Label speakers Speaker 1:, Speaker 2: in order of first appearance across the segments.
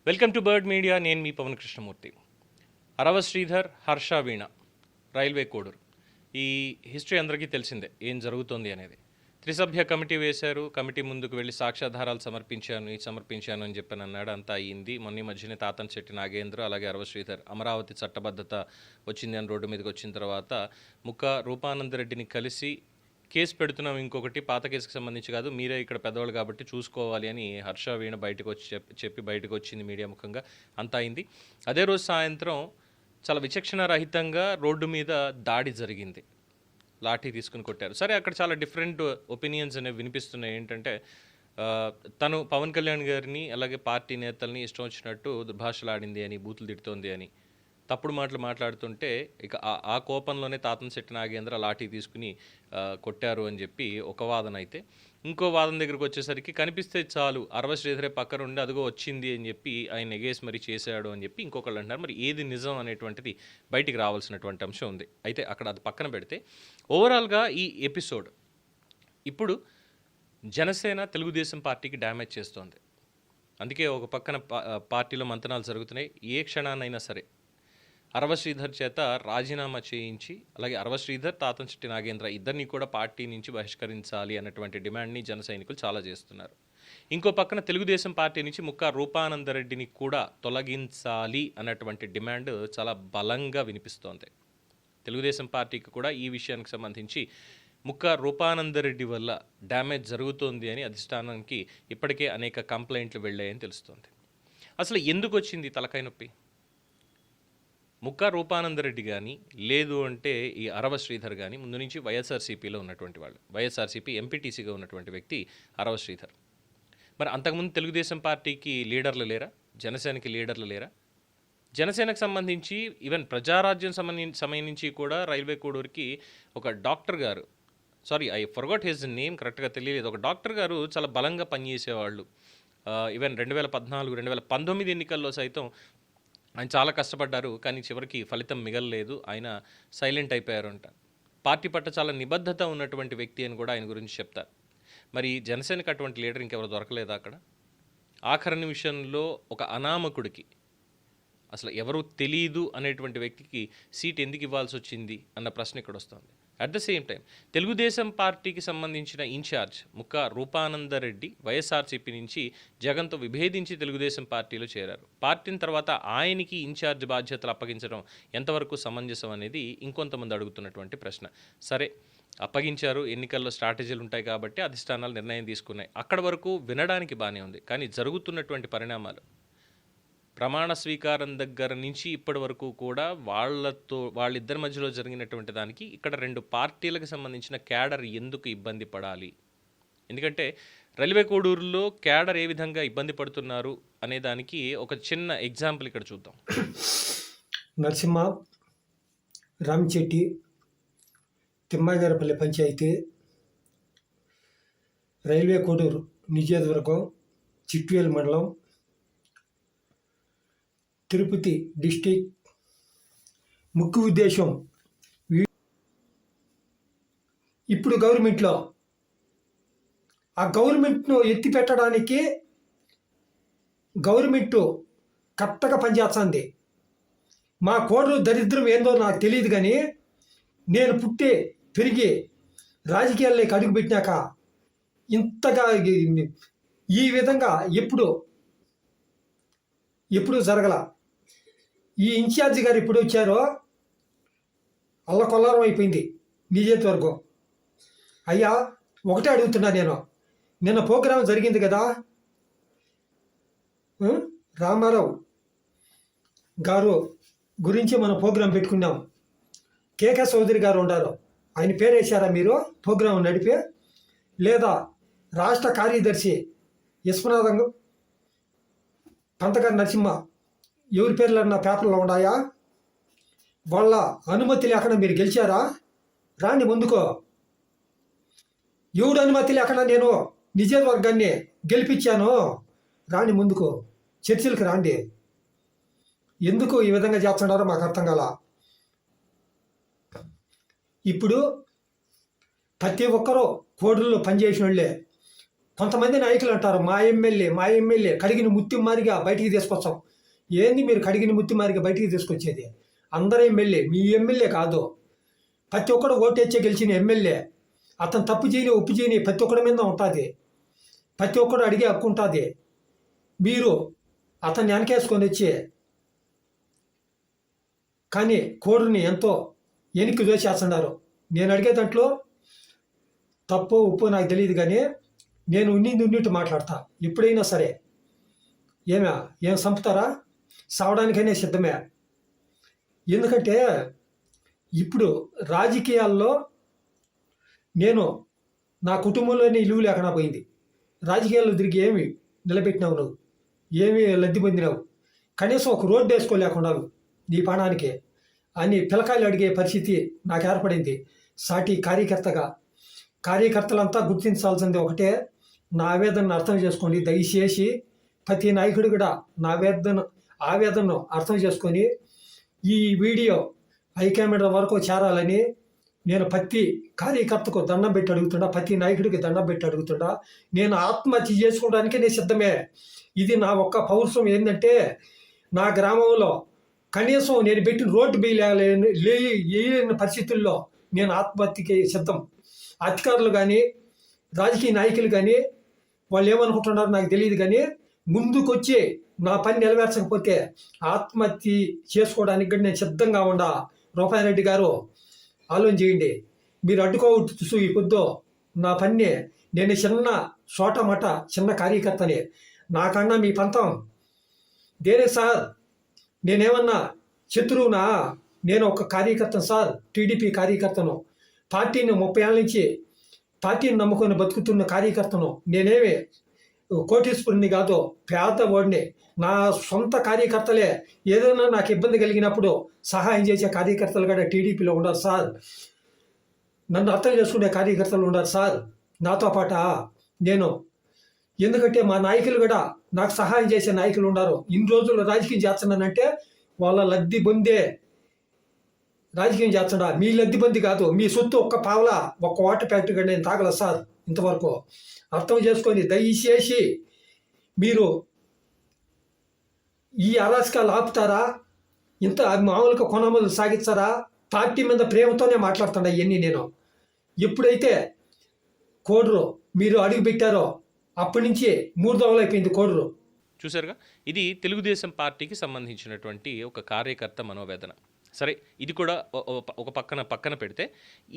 Speaker 1: Welcome to bird media. నేను మీ పవన్ కృష్ణమూర్తి. అరవ శ్రీధర్, హర్ష వీణ, railway Koduru. ఈ history అందరికీ తెలిసిందే, ఏం జరుగుతోంది అనేది. త్రిసభ్య కమిటీ వేశారు. కమిటీ ముందుకు వెళ్ళి సాక్ష్యాధారాలు సమర్పించాను అని చెప్పని అన్నాడు. అంతా అయ్యింది. మొన్న మధ్యనే తాతంశెట్టి నాగేంద్ర, అలాగే అరవ శ్రీధర్ అమరావతి చట్టబద్ధత వచ్చింది అని రోడ్డు మీదకి వచ్చిన తర్వాత ముక్క రూపానందరెడ్డిని కలిసి కేసు పెడుతున్నాం, ఇంకొకటి పాత కేసుకు సంబంధించి కాదు, మీరే ఇక్కడ పెద్దవాళ్ళు కాబట్టి చూసుకోవాలి అని హర్ష వీణ బయటకు వచ్చి చెప్పి బయటకు వచ్చింది మీడియా ముఖంగా. అంతా అయింది. అదే రోజు సాయంత్రం చాలా విచక్షణ రహితంగా రోడ్డు మీద దాడి జరిగింది. లాఠీ తీసుకుని కొట్టారు. సరే, అక్కడ చాలా డిఫరెంట్ ఒపీనియన్స్ అనేవి వినిపిస్తున్నాయి. ఏంటంటే తను పవన్ కళ్యాణ్ గారిని అలాగే పార్టీ నేతల్ని ఇష్టం వచ్చినట్టు దుర్భాషలాడింది అని, బూతులు తిడుతోంది అని, తప్పుడు మాటలు మాట్లాడుతుంటే ఇక ఆ కోపంలోనే తాతంశెట్టి నాగేంద్ర లాఠీ తీసుకుని కొట్టారు అని చెప్పి ఒక వాదన అయితే, ఇంకో వాదన దగ్గరకు వచ్చేసరికి కనిపిస్తే చాలు అరవ శ్రీధరే పక్కన ఉండి అదిగో వచ్చింది అని చెప్పి ఆయన ఎగేసి మరి చేశాడు అని చెప్పి ఇంకొకళ్ళు అంటున్నారు. మరి ఏది నిజం అనేటువంటిది బయటికి రావాల్సినటువంటి అంశం ఉంది. అయితే అక్కడ అది పక్కన పెడితే ఓవరాల్గా ఈ ఎపిసోడ్ ఇప్పుడు జనసేన తెలుగుదేశం పార్టీకి డ్యామేజ్ చేస్తోంది. అందుకే ఒక పక్కన పార్టీలో మంతనాలు జరుగుతున్నాయి. ఏ క్షణాన్నైనా సరే అరవ శ్రీధర్ చేత రాజీనామా చేయించి, అలాగే అరవ శ్రీధర్, తాతంశెట్టి నాగేంద్ర ఇద్దరిని కూడా పార్టీ నుంచి బహిష్కరించాలి అన్నటువంటి డిమాండ్ని జన సైనికులు చాలా చేస్తున్నారు. ఇంకో పక్కన తెలుగుదేశం పార్టీ నుంచి ముక్క రూపానందరెడ్డిని కూడా తొలగించాలి అన్నటువంటి డిమాండ్ చాలా బలంగా వినిపిస్తోంది. తెలుగుదేశం పార్టీకి కూడా ఈ విషయానికి సంబంధించి ముక్క రూపానందరెడ్డి వల్ల డ్యామేజ్ జరుగుతోంది అని అధిష్టానానికి ఇప్పటికే అనేక కంప్లైంట్లు వెళ్ళాయని తెలుస్తోంది. అసలు ఎందుకు వచ్చింది తలకాయ నొప్పి? ముక్క రూపానందరెడ్డి కానీ, లేదు అంటే ఈ అరవ శ్రీధర్ కానీ ముందు నుంచి వైఎస్ఆర్సీపీలో ఉన్నటువంటి వాళ్ళు. వైఎస్ఆర్సీపీ ఎంపీటీసీగా ఉన్నటువంటి వ్యక్తి అరవ శ్రీధర్. మరి అంతకుముందు తెలుగుదేశం పార్టీకి లీడర్లు లేరా? జనసేనకి లీడర్లు లేరా? జనసేనకు సంబంధించి ఈవెన్ ప్రజారాజ్యం సమయం నుంచి కూడా రైల్వే కోడూరుకి ఒక డాక్టర్ గారు, sorry I forgot his name, కరెక్ట్గా తెలియలేదు, ఒక డాక్టర్ గారు చాలా బలంగా పనిచేసేవాళ్ళు. ఈవెన్ 2014, 2019 ఎన్నికల్లో సైతం ఆయన చాలా కష్టపడ్డారు, కానీ చివరికి ఫలితం మిగలలేదు. ఆయన సైలెంట్ అయిపోయారు అంట. పార్టీ పట్ల చాలా నిబద్ధత ఉన్నటువంటి వ్యక్తి అని కూడా ఆయన గురించి చెప్తారు. మరి జనసేనకు అటువంటి లీడర్ ఇంకెవరు దొరకలేదా అక్కడ? ఆఖరి నిమిషంలో ఒక అనామకుడికి, అసలు ఎవరు తెలీదు అనేటువంటి వ్యక్తికి సీట్ ఎందుకు ఇవ్వాల్సి వచ్చింది అన్న ప్రశ్న ఇక్కడ వస్తుంది. At the same time Telugu Desam పార్టీకి సంబంధించిన ఇన్ఛార్జ్ ముక్క రూపానందరెడ్డి వైఎస్ఆర్సీపీ నుంచి జగన్తో విభేదించి తెలుగుదేశం పార్టీలో చేరారు. పార్టీని తర్వాత ఆయనకి ఇన్ఛార్జ్ బాధ్యతలు అప్పగించడం ఎంతవరకు సమంజసం అనేది ఇంకొంతమంది అడుగుతున్నటువంటి ప్రశ్న. సరే, అప్పగించారు, ఎన్నికల్లో స్ట్రాటజీలు ఉంటాయి కాబట్టి అధిష్టానాలు నిర్ణయం తీసుకున్నాయి. అక్కడ వరకు వినడానికి బాగానే ఉంది. కానీ జరుగుతున్నటువంటి పరిణామాలు, ప్రమాణ స్వీకారం దగ్గర నుంచి ఇప్పటి వరకు కూడా వాళ్ళిద్దరి మధ్యలో జరిగినటువంటి దానికి ఇక్కడ రెండు పార్టీలకు సంబంధించిన క్యాడర్ ఎందుకు ఇబ్బంది పడాలి? ఎందుకంటే రైల్వే కోడూరులో క్యాడర్ ఏ విధంగా ఇబ్బంది పడుతున్నారు అనే దానికి ఒక చిన్న ఎగ్జాంపుల్ ఇక్కడ చూద్దాం.
Speaker 2: నరసింహ, రామచెట్టి, తిమ్మాగారపల్లి పంచాయతీ, రైల్వే కోడూరు నియోజకవర్గం, చిట్వేలు మండలం, తిరుపతి డిస్టిక్. ముఖ్య ఉద్దేశం ఇప్పుడు గవర్నమెంట్లో ఆ గవర్నమెంట్ను ఎత్తి పెట్టడానికి గవర్నమెంట్ కరెక్ట్గా పనిచేస్తుంది. మా కోడలు దరిద్రం ఏందో నాకు తెలియదు, కానీ నేను పుట్టి పెరిగి రాజకీయాల్లోకి అడుగుపెట్టినాక ఇంతగా ఈ విధంగా ఎప్పుడు జరగల. ఈ ఇన్ఛార్జి గారు ఇప్పుడు వచ్చారో అల్లకొల్లారం అయిపోయింది నియోజకవర్గం. అయ్యా, ఒకటే అడుగుతున్నా నేను, నిన్న ప్రోగ్రాం జరిగింది కదా, రామారావు గారు గురించి మనం ప్రోగ్రాం పెట్టుకున్నాం. కేకే చౌదరి గారు ఉన్నారు, ఆయన పేరు వేశారా మీరు ప్రోగ్రాం నడిపే? లేదా రాష్ట్ర కార్యదర్శి విశ్వనాథం పంతగారి నరసింహ ఎవరి పేర్లన్నా పేపర్లో ఉన్నాయా? వాళ్ళ అనుమతి లేకుండా మీరు గెలిచారా? రాండి ముందుకో. ఎవడు అనుమతి లేకుండా నేను నియోజకవర్గాన్ని గెలిపించాను, రాండి ముందుకు, చర్చలకు రాండి. ఎందుకు ఈ విధంగా చేస్తున్నారో మాకు అర్థం కాల. ఇప్పుడు ప్రతి ఒక్కరూ కోడూరులో పనిచేసిన వాళ్ళే. కొంతమంది నాయకులు అంటారు మా ఎమ్మెల్యే కడిగిన ముత్తి మారిగా బయటికి తీసుకొచ్చాం. ఏంది మీరు కడిగిన ముత్తి మారిగా బయటికి తీసుకొచ్చేది? అందరూ ఎమ్మెల్యే, మీ ఎమ్మెల్యే కాదు. ప్రతి ఒక్కడు ఓటేచ్చే గెలిచిన ఎమ్మెల్యే. అతను తప్పు చేయని ఒప్పు చేయని ప్రతి ఒక్కడి మీద ఉంటుంది. ప్రతి ఒక్కడు అడిగే హక్కు ఉంటుంది. మీరు అతన్ని వెనకేసుకొని వచ్చి కానీ కోడుని ఎంతో వెనక్కి దోసేస్తున్నారు. నేను అడిగే దాంట్లో తప్పు ఉప్పు నాకు తెలియదు, కానీ నేను ఉన్నట్టు మాట్లాడతా. ఎప్పుడైనా సరే ఏం చంపుతారా? సావడానికైనా సిద్ధమే. ఎందుకంటే ఇప్పుడు రాజకీయాల్లో నేను నా కుటుంబంలోనే ఇలువ లేకుండా పోయింది. రాజకీయాల్లో తిరిగి ఏమి నిలబెట్టినావు నువ్వు? ఏమి లబ్ధి పొందినావు? కనీసం ఒక రోడ్డు వేసుకోలేకున్నావు నీ ప్రాణానికి అని పిలకాయలు అడిగే పరిస్థితి నాకు ఏర్పడింది. సాటి కార్యకర్తలంతా గుర్తించాల్సింది ఒకటే, నా ఆవేదనను అర్థం చేసుకోండి. దయచేసి ప్రతి నాయకుడు కూడా నా ఆవేదనను అర్థం చేసుకొని ఈ వీడియో హైకమాండ్ వరకు చేరాలని నేను ప్రతి కార్యకర్తకు దండం పెట్టి అడుగుతుండా, ప్రతి నాయకుడికి దండం పెట్టి అడుగుతుండా. నేను ఆత్మహత్య చేసుకోవడానికే నేను సిద్ధమే. ఇది నా ఒక్క పౌరుషం. ఏంటంటే నా గ్రామంలో కనీసం నేను పెట్టిన రోడ్డు వేయలేని పరిస్థితుల్లో నేను ఆత్మహత్యకి సిద్ధం. అధికారులు కానీ రాజకీయ నాయకులు కానీ వాళ్ళు ఏమనుకుంటున్నారో నాకు తెలియదు, కానీ ముందుకొచ్చి నా పని నెరవేర్చకపోతే ఆత్మహత్య చేసుకోవడానికి కూడా నేను సిద్ధంగా ఉండా. రూపాయిరెడ్డి గారు ఆలోచన చేయండి. మీరు అడ్డుకోవచ్చు ఈ పొద్దు నా పని. నేను చిన్న కార్యకర్తని. నాకన్నా మీ పంతం దేనే సార్? నేనేమన్నా శత్రువునా? నేను ఒక కార్యకర్తను సార్, టీడీపీ కార్యకర్తను. పార్టీని 30 ఏళ్ళ నుంచి పార్టీని నమ్ముకొని బతుకుతున్న కార్యకర్తను. నేనేమి కోటీశ్వరుని కాదు, పేదవాడిని. నా సొంత కార్యకర్తలే ఏదైనా నాకు ఇబ్బంది కలిగినప్పుడు సహాయం చేసే కార్యకర్తలు కూడా టీడీపీలో ఉండరు సార్. నన్ను అర్థం చేసుకునే కార్యకర్తలు ఉండరు సార్ నాతో పాట. నేను ఎందుకంటే మా నాయకులు కూడా నాకు సహాయం చేసే నాయకులు ఉన్నారు. ఇన్ని రోజులు రాజకీయం చేస్తున్నానంటే వాళ్ళ లబ్ధి పొందే రాజకీయం చేస్తున్నా. మీ లబ్ధి పొంది కాదు. మీ సొత్తు ఒక్క పావలా, ఒక్క వాటర్ ఫ్యాక్టరీ కూడా నేను తాగల సార్ ఇంతవరకు. అర్థం చేసుకొని దయచేసి మీరు ఈ అరాచకాలు ఆపుతారా? ఇంత మామూలుగా కొనమలు సాగిస్తారా? పార్టీ మీద ప్రేమతోనే మాట్లాడుతున్నా ఇవన్నీ. నేను ఎప్పుడైతే కోడరు మీరు అడుగు పెట్టారో అప్పటి నుంచి 3 దోవలు అయిపోయింది కోడరు.
Speaker 1: చూసారుగా, ఇది తెలుగుదేశం పార్టీకి సంబంధించినటువంటి ఒక కార్యకర్త మనోవేదన. సరే, ఇది కూడా ఒక పక్కన పెడితే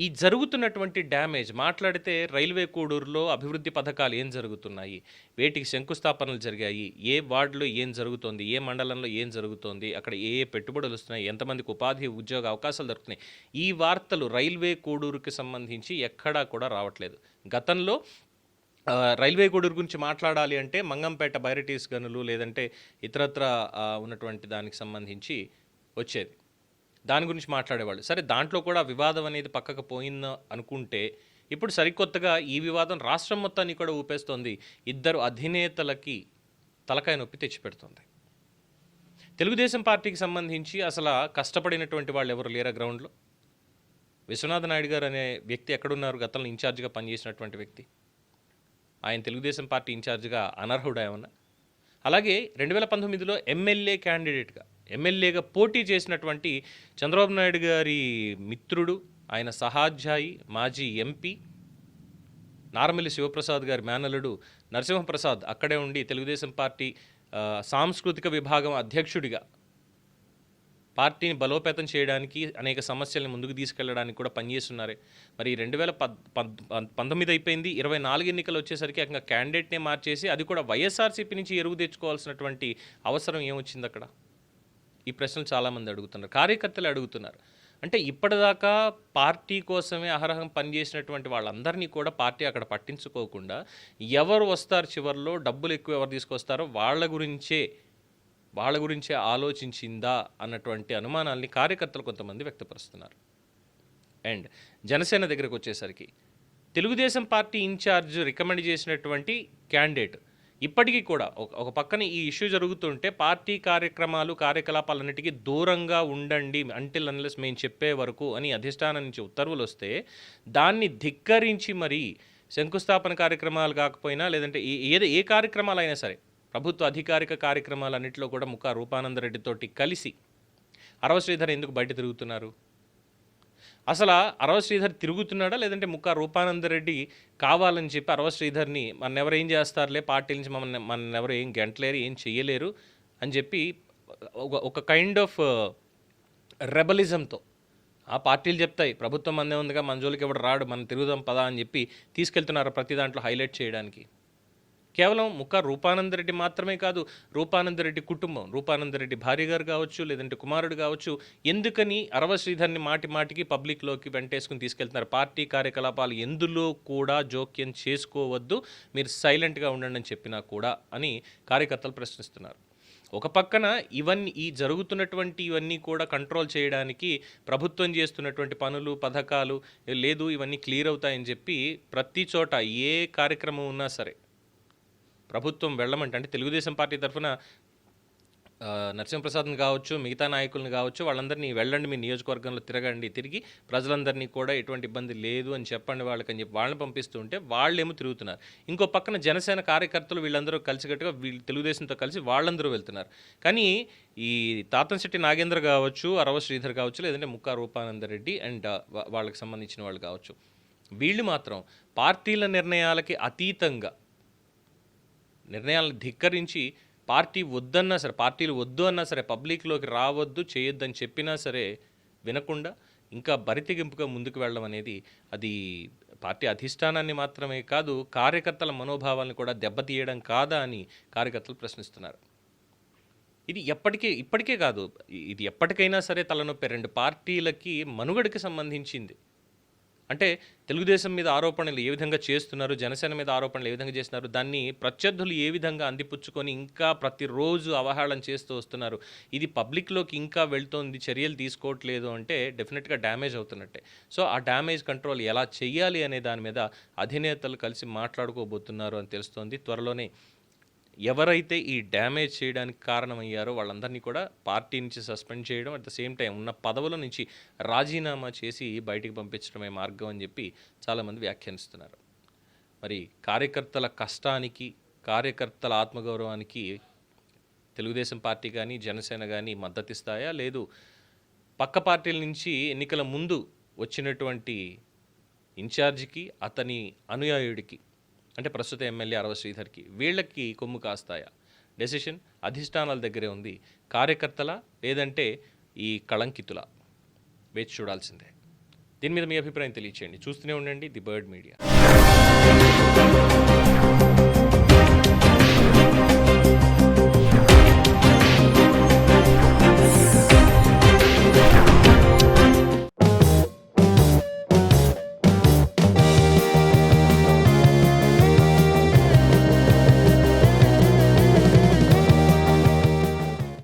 Speaker 1: ఈ జరుగుతున్నటువంటి డ్యామేజ్ మాట్లాడితే రైల్వే కోడూరులో అభివృద్ధి పథకాలు ఏం జరుగుతున్నాయి, వేటికి శంకుస్థాపనలు జరిగాయి, ఏ వార్డులో ఏం జరుగుతోంది, ఏ మండలంలో ఏం జరుగుతోంది, అక్కడ ఏ పెట్టుబడులు వస్తున్నాయి, ఎంతమందికి ఉపాధి ఉద్యోగ అవకాశాలు దొరుకుతున్నాయి, ఈ వార్తలు రైల్వే కోడూరుకి సంబంధించి ఎక్కడా కూడా రావట్లేదు. గతంలో రైల్వే కోడూరు గురించి మాట్లాడాలి అంటే మంగంపేట బైరటీస్ గనులు లేదంటే ఇతరత్ర ఉన్నటువంటి దానికి సంబంధించి వచ్చేది, దాని గురించి మాట్లాడేవాళ్ళు. సరే, దాంట్లో కూడా వివాదం అనేది పక్కకు పోయింది అనుకుంటే ఇప్పుడు సరికొత్తగా ఈ వివాదం రాష్ట్రం మొత్తాన్ని కూడా ఊపేస్తోంది. ఇద్దరు అధినేతలకి తలకాయ నొప్పి తెచ్చిపెడుతుంది. తెలుగుదేశం పార్టీకి సంబంధించి అసలు కష్టపడినటువంటి వాళ్ళు ఎవరు లేరా గ్రౌండ్లో? విశ్వనాథ నాయుడు గారు అనే వ్యక్తి ఎక్కడున్నారు? గతంలో ఇన్ఛార్జిగా పనిచేసినటువంటి వ్యక్తి. ఆయన తెలుగుదేశం పార్టీ ఇన్ఛార్జిగా అనర్హుడా ఏమన్నా? అలాగే 2019లో ఎమ్మెల్యేగా పోటీ చేసినటువంటి చంద్రబాబు నాయుడు గారి మిత్రుడు, ఆయన సహాధ్యాయి, మాజీ ఎంపీ నారమిల్లి శివప్రసాద్ గారి మేనల్లుడు నరసింహప్రసాద్ అక్కడే ఉండి తెలుగుదేశం పార్టీ సాంస్కృతిక విభాగం అధ్యక్షుడిగా పార్టీని బలోపేతం చేయడానికి, అనేక సమస్యల్ని ముందుకు తీసుకెళ్లడానికి కూడా పనిచేస్తున్నారే. మరి 2019 అయిపోయింది, 24 ఎన్నికలు వచ్చేసరికి అక్కడ క్యాండిడేట్నే మార్చేసి అది కూడా వైఎస్ఆర్సీపీ నుంచి ఎరువు తెచ్చుకోవాల్సినటువంటి అవసరం ఏమొచ్చింది అక్కడ? ఈ ప్రశ్నలు చాలామంది అడుగుతున్నారు, కార్యకర్తలు అడుగుతున్నారు. అంటే ఇప్పటిదాకా పార్టీ కోసమే అహరహం పనిచేసినటువంటి వాళ్ళందరినీ కూడా పార్టీ అక్కడ పట్టించుకోకుండా ఎవరు వస్తారు చివరిలో, డబ్బులు ఎక్కువ ఎవరు తీసుకొస్తారో వాళ్ళ గురించే ఆలోచించిందా అన్నటువంటి అనుమానాల్ని కార్యకర్తలు కొంతమంది వ్యక్తపరుస్తున్నారు. అండ్ జనసేన దగ్గరకు వచ్చేసరికి తెలుగుదేశం పార్టీ ఇన్ఛార్జ్ రికమెండ్ చేసినటువంటి క్యాండిడేట్ ఇప్పటికీ కూడా ఒక పక్కన ఈ ఇష్యూ జరుగుతుంటే పార్టీ కార్యకలాపాలన్నిటికీ దూరంగా ఉండండి అంటిల్ అన్లెస్ మేము చెప్పే వరకు అని అధిష్టానం నుంచి ఉత్తర్వులు వస్తే దాన్ని ధిక్కరించి మరి శంకుస్థాపన కార్యక్రమాలు కాకపోయినా లేదంటే ఏ కార్యక్రమాలైనా సరే ప్రభుత్వ అధికారిక కార్యక్రమాలన్నింటిలో కూడా ముక్కా రూపానందరెడ్డితోటి కలిసి అరవ శ్రీధర్ ఎందుకు బయట తిరుగుతున్నారు? అసలు అరవ శ్రీధర్ తిరుగుతున్నాడా లేదంటే ముక్కా రూపానందరెడ్డి కావాలని చెప్పి అరవ శ్రీధర్ని ఎవరు ఏం చేస్తారులే, పార్టీ నుంచి మన ఎవరు ఏం గంటలేరు, ఏం చెయ్యలేరు అని చెప్పి ఒక కైండ్ ఆఫ్ రెబలిజంతో ఆ పార్టీలు చెప్తాయి ప్రభుత్వం మందే ఉందిగా, మన జోలికి ఎవడు రాడు, మనం తిరుగుదాం పదా అని చెప్పి తీసుకెళ్తున్నారు ప్రతి దాంట్లో హైలైట్ చేయడానికి. కేవలం ముక్కా రూపానందరెడ్డి మాత్రమే కాదు, రూపానందరెడ్డి కుటుంబం, రూపానందరెడ్డి భార్య గారు కావచ్చు లేదంటే కుమారుడు కావచ్చు, ఎందుకని అరవ శ్రీధర్ని మాటి మాటికి పబ్లిక్లోకి వెంటేసుకుని తీసుకెళ్తున్నారు? పార్టీ కార్యకలాపాలు ఎందులో కూడా జోక్యం చేసుకోవద్దు, మీరు సైలెంట్గా ఉండండి అని చెప్పినా కూడా అని కార్యకర్తలు ప్రశ్నిస్తున్నారు. ఒక పక్కన జరుగుతున్నటువంటి ఇవన్నీ కూడా కంట్రోల్ చేయడానికి ప్రభుత్వం చేస్తున్నటువంటి పనులు పథకాలు లేదు, ఇవన్నీ క్లియర్ అవుతాయని చెప్పి ప్రతి చోట ఏ కార్యక్రమం ఉన్నా సరే ప్రభుత్వం వెళ్ళమంటే, అంటే తెలుగుదేశం పార్టీ తరఫున నరసింహప్రసాద్ని కావచ్చు మిగతా నాయకులను కావచ్చు వాళ్ళందరినీ వెళ్ళండి, మీ నియోజకవర్గంలో తిరిగి ప్రజలందరినీ కూడా ఎటువంటి ఇబ్బంది లేదు అని చెప్పండి వాళ్ళకని చెప్పి వాళ్ళని పంపిస్తూ ఉంటే వాళ్ళేమో తిరుగుతున్నారు. ఇంకో పక్కన జనసేన కార్యకర్తలు వీళ్ళందరూ కలిసికట్టుగా తెలుగుదేశంతో కలిసి వాళ్ళందరూ వెళ్తున్నారు. కానీ ఈ తాతంశెట్టి నాగేంద్ర కావచ్చు, అరవ శ్రీధర్ కావచ్చు లేదంటే ముక్కా రూపానందరెడ్డి అండ్ వాళ్ళకి సంబంధించిన వాళ్ళు కావచ్చు, వీళ్ళు మాత్రం పార్టీల నిర్ణయాలకి అతీతంగా నిర్ణయాలను ధిక్కరించి పార్టీలు వద్దు అన్నా సరే పబ్లిక్లోకి రావద్దు చేయొద్దని చెప్పినా సరే వినకుండా ఇంకా బరితెగింపుగా ముందుకు వెళ్ళడం అనేది అది పార్టీ అధిష్టానాన్ని మాత్రమే కాదు కార్యకర్తల మనోభావాలను కూడా దెబ్బతీయడం కాదా అని కార్యకర్తలు ప్రశ్నిస్తున్నారు. ఇది ఇప్పటికే కాదు, ఇది ఎప్పటికైనా సరే తలనొప్పి. రెండు పార్టీలకి మనుగడకి సంబంధించింది. అంటే తెలుగుదేశం మీద ఆరోపణలు ఏ విధంగా చేస్తున్నారు, జనసేన మీద ఆరోపణలు ఏ విధంగా చేస్తున్నారు, దాన్ని ప్రత్యర్థులు ఏ విధంగా అందిపుచ్చుకొని ఇంకా ప్రతిరోజు అవహేళన చేస్తూ వస్తున్నారు. ఇది పబ్లిక్లోకి ఇంకా వెళ్తోంది, చర్యలు తీసుకోవట్లేదు అంటే డెఫినెట్గా డ్యామేజ్ అవుతున్నట్టే. సో ఆ డ్యామేజ్ కంట్రోల్ ఎలా చేయాలి అనే దాని మీద అధినేతలు కలిసి మాట్లాడుకోబోతున్నారు అని తెలుస్తోంది. త్వరలోనే ఎవరైతే ఈ డ్యామేజ్ చేయడానికి కారణమయ్యారో వాళ్ళందరినీ కూడా పార్టీ నుంచి సస్పెండ్ చేయడం, అట్ ద సేమ్ టైం ఉన్న పదవుల నుంచి రాజీనామా చేసి బయటికి పంపించడమే మార్గం అని చెప్పి చాలామంది వ్యాఖ్యానిస్తున్నారు. మరి కార్యకర్తల కష్టానికి, కార్యకర్తల ఆత్మగౌరవానికి తెలుగుదేశం పార్టీ కానీ జనసేన కానీ మద్దతిస్తాయా, లేదు పక్క పార్టీల నుంచి ఎన్నికల ముందు వచ్చినటువంటి ఇన్ఛార్జికి అతని అనుయాయుడికి అంటే ప్రస్తుత ఎమ్మెల్యే అరవ శ్రీధర్కి వీళ్ళకి కొమ్ము కాస్తాయా? డెసిషన్ అధిష్టానాల దగ్గరే ఉంది. కార్యకర్తల లేదంటే ఈ కళంకితుల వేచి చూడాల్సిందే. దీని మీద మీ అభిప్రాయం తెలియచేయండి. చూస్తూనే ఉండండి ది బర్డ్ మీడియా.